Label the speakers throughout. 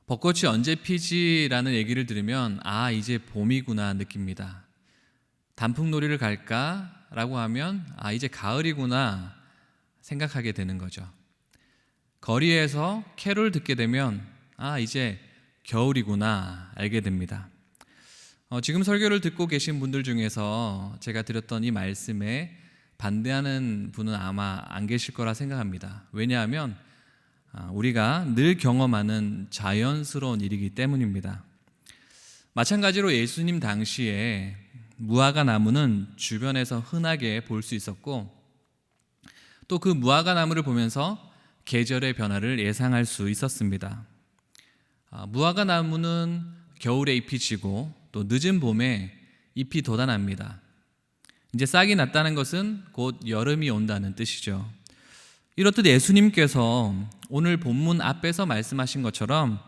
Speaker 1: 벚꽃이 언제 피지라는 얘기를 들으면 이제 봄이구나 느낍니다. 단풍놀이를 갈까라고 하면 이제 가을이구나 생각하게 되는 거죠. 거리에서 캐롤 듣게 되면 이제 겨울이구나 알게 됩니다. 지금 설교를 듣고 계신 분들 중에서 제가 드렸던 이 말씀에 반대하는 분은 아마 안 계실 거라 생각합니다. 왜냐하면 우리가 늘 경험하는 자연스러운 일이기 때문입니다. 마찬가지로 예수님 당시에 무화과 나무는 주변에서 흔하게 볼 수 있었고, 또 그 무화과 나무를 보면서 계절의 변화를 예상할 수 있었습니다. 무화과 나무는 겨울에 잎이 지고 또 늦은 봄에 잎이 돋아납니다. 이제 싹이 났다는 것은 곧 여름이 온다는 뜻이죠. 이렇듯 예수님께서 오늘 본문 앞에서 말씀하신 것처럼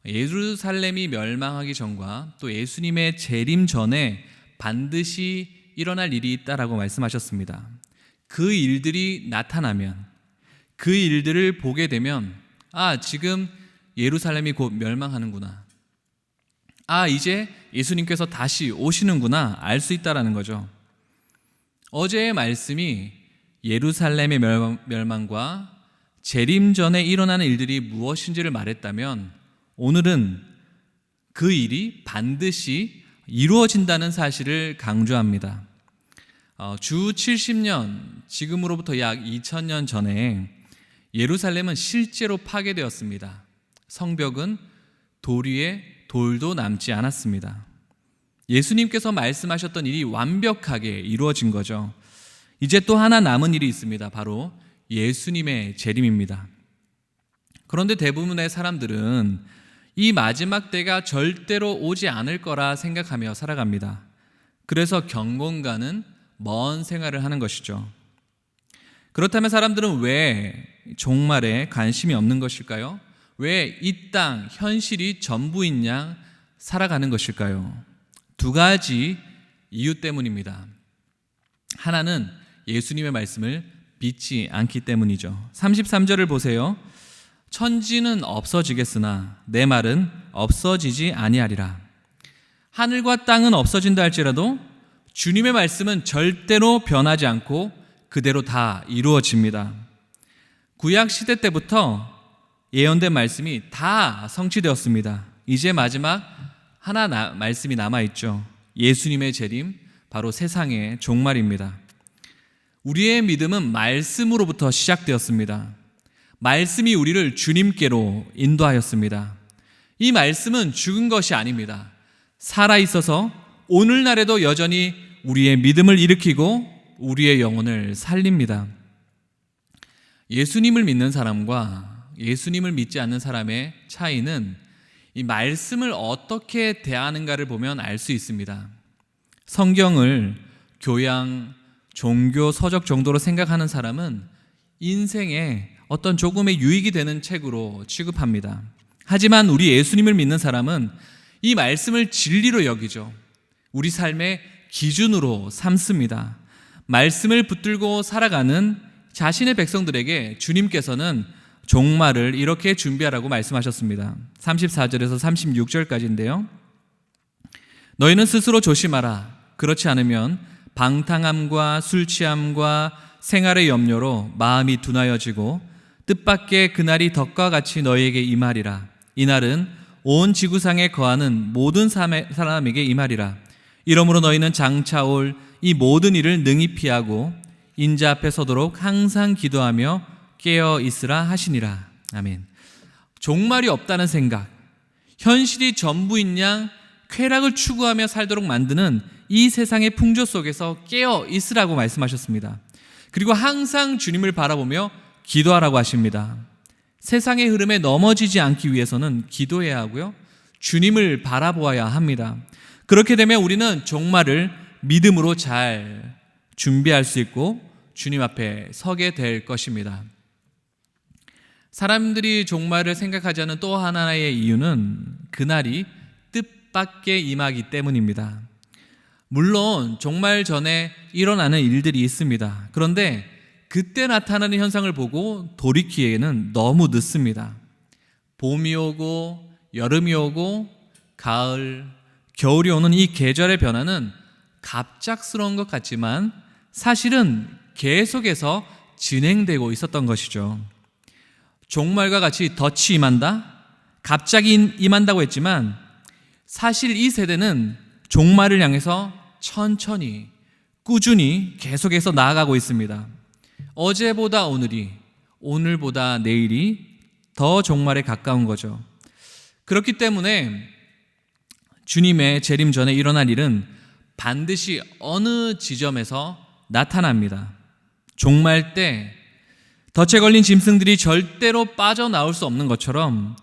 Speaker 1: 예루살렘이 멸망하기 전과 또 예수님의 재림 전에 반드시 일어날 일이 있다라고 말씀하셨습니다. 그 일들이 나타나면, 그 일들을 보게 되면 지금 예루살렘이 곧 멸망하는구나, 이제 예수님께서 다시 오시는구나 알 수 있다라는 거죠. 어제의 말씀이 예루살렘의 멸망과 재림 전에 일어나는 일들이 무엇인지를 말했다면, 오늘은 그 일이 반드시 이루어진다는 사실을 강조합니다. 주 70년, 지금으로부터 약 2000년 전에 예루살렘은 실제로 파괴되었습니다. 성벽은 돌 위에 돌도 남지 않았습니다. 예수님께서 말씀하셨던 일이 완벽하게 이루어진 거죠. 이제 또 하나 남은 일이 있습니다. 바로 예수님의 재림입니다. 그런데 대부분의 사람들은 이 마지막 때가 절대로 오지 않을 거라 생각하며 살아갑니다. 그래서 경건가는 먼 생활을 하는 것이죠. 그렇다면 사람들은 왜 종말에 관심이 없는 것일까요? 왜 이 땅 현실이 전부인 양 살아가는 것일까요? 두 가지 이유 때문입니다. 하나는 예수님의 말씀을 믿지 않기 때문이죠. 33절을 보세요. 천지는 없어지겠으나 내 말은 없어지지 아니하리라. 하늘과 땅은 없어진다 할지라도 주님의 말씀은 절대로 변하지 않고 그대로 다 이루어집니다. 구약 시대 때부터 예언된 말씀이 다 성취되었습니다. 이제 마지막 하나 말씀이 남아있죠. 예수님의 재림, 바로 세상의 종말입니다. 우리의 믿음은 말씀으로부터 시작되었습니다. 말씀이 우리를 주님께로 인도하였습니다. 이 말씀은 죽은 것이 아닙니다. 살아있어서 오늘날에도 여전히 우리의 믿음을 일으키고 우리의 영혼을 살립니다. 예수님을 믿는 사람과 예수님을 믿지 않는 사람의 차이는 이 말씀을 어떻게 대하는가를 보면 알 수 있습니다. 성경을 교양, 종교, 서적 정도로 생각하는 사람은 인생에 어떤 조금의 유익이 되는 책으로 취급합니다. 하지만 우리 예수님을 믿는 사람은 이 말씀을 진리로 여기죠. 우리 삶의 기준으로 삼습니다. 말씀을 붙들고 살아가는 자신의 백성들에게 주님께서는 종말을 이렇게 준비하라고 말씀하셨습니다. 34절에서 36절까지인데요. 너희는 스스로 조심하라. 그렇지 않으면 방탕함과 술 취함과 생활의 염려로 마음이 둔하여지고 뜻밖의 그날이 덕과 같이 너희에게 임하리라. 이날은 온 지구상에 거하는 모든 사람에게 임하리라. 이러므로 너희는 장차 올 이 모든 일을 능히 피하고 인자 앞에 서도록 항상 기도하며 깨어 있으라 하시니라. 아멘. 종말이 없다는 생각, 현실이 전부인 양 쾌락을 추구하며 살도록 만드는 이 세상의 풍조 속에서 깨어 있으라고 말씀하셨습니다. 그리고 항상 주님을 바라보며 기도하라고 하십니다. 세상의 흐름에 넘어지지 않기 위해서는 기도해야 하고요, 주님을 바라보아야 합니다. 그렇게 되면 우리는 종말을 믿음으로 잘 준비할 수 있고 주님 앞에 서게 될 것입니다. 사람들이 종말을 생각하지 않는 또 하나의 이유는 그날이 뜻밖의 임하기 때문입니다. 물론 종말 전에 일어나는 일들이 있습니다. 그런데 그때 나타나는 현상을 보고 돌이키기에는 너무 늦습니다. 봄이 오고 여름이 오고 가을, 겨울이 오는 이 계절의 변화는 갑작스러운 것 같지만 사실은 계속해서 진행되고 있었던 것이죠. 종말과 같이 덫이 임한다? 갑자기 임한다고 했지만 사실 이 세대는 종말을 향해서 천천히 꾸준히 계속해서 나아가고 있습니다. 어제보다 오늘이, 오늘보다 내일이 더 종말에 가까운 거죠. 그렇기 때문에 주님의 재림 전에 일어날 일은 반드시 어느 지점에서 나타납니다. 종말 때 덫에 걸린 짐승들이 절대로 빠져나올 수 없는 것처럼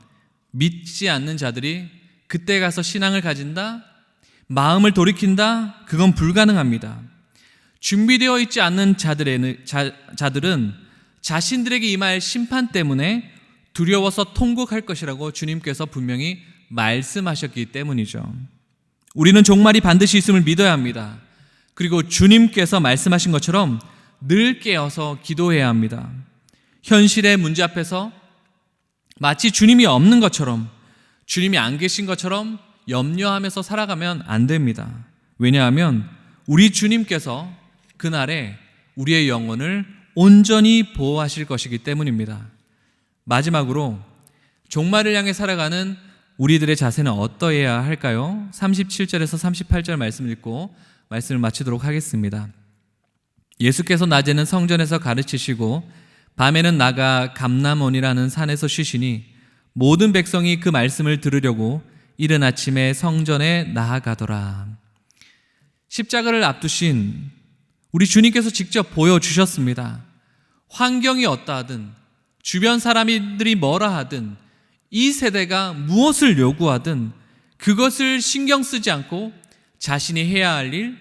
Speaker 1: 믿지 않는 자들이 그때 가서 신앙을 가진다? 마음을 돌이킨다? 그건 불가능합니다. 준비되어 있지 않는 자들은 자신들에게 임할 심판 때문에 두려워서 통곡할 것이라고 주님께서 분명히 말씀하셨기 때문이죠. 우리는 종말이 반드시 있음을 믿어야 합니다. 그리고 주님께서 말씀하신 것처럼 늘 깨어서 기도해야 합니다. 현실의 문제 앞에서 마치 주님이 없는 것처럼, 주님이 안 계신 것처럼 염려하면서 살아가면 안 됩니다. 왜냐하면 우리 주님께서 그날에 우리의 영혼을 온전히 보호하실 것이기 때문입니다. 마지막으로 종말을 향해 살아가는 우리들의 자세는 어떠해야 할까요? 37절에서 38절 말씀을 읽고 말씀을 마치도록 하겠습니다. 예수께서 낮에는 성전에서 가르치시고 밤에는 나가 감람원이라는 산에서 쉬시니 모든 백성이 그 말씀을 들으려고 이른 아침에 성전에 나아가더라. 십자가를 앞두신 우리 주님께서 직접 보여주셨습니다. 환경이 어떠하든, 주변 사람들이 뭐라 하든, 이 세대가 무엇을 요구하든 그것을 신경 쓰지 않고 자신이 해야 할 일,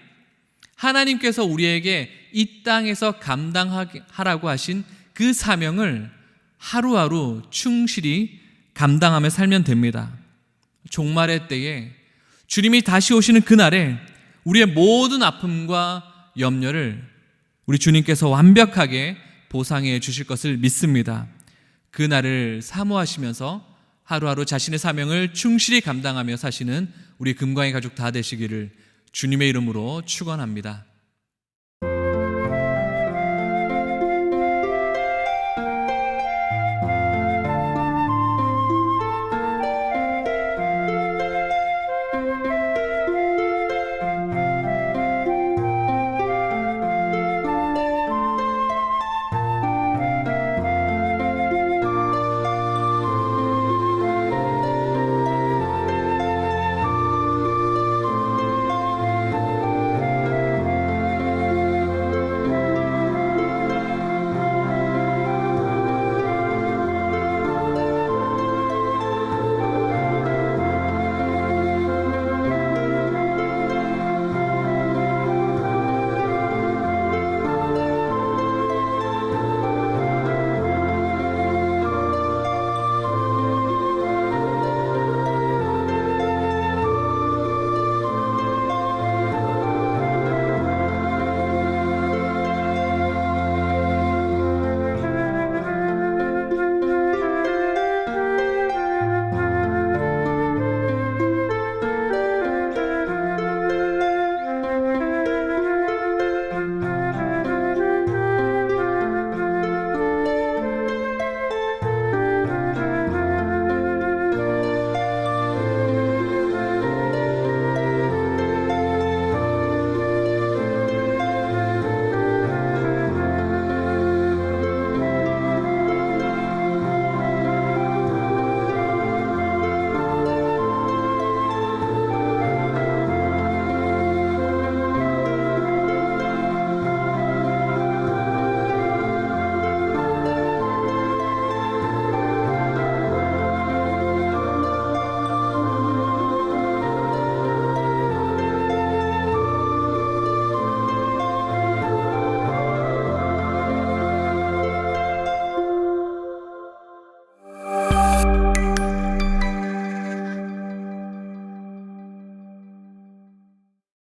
Speaker 1: 하나님께서 우리에게 이 땅에서 감당하라고 하신 그 사명을 하루하루 충실히 감당하며 살면 됩니다. 종말의 때에 주님이 다시 오시는 그날에 우리의 모든 아픔과 염려를 우리 주님께서 완벽하게 보상해 주실 것을 믿습니다. 그날을 사모하시면서 하루하루 자신의 사명을 충실히 감당하며 사시는 우리 금광의 가족 다 되시기를 주님의 이름으로 축원합니다.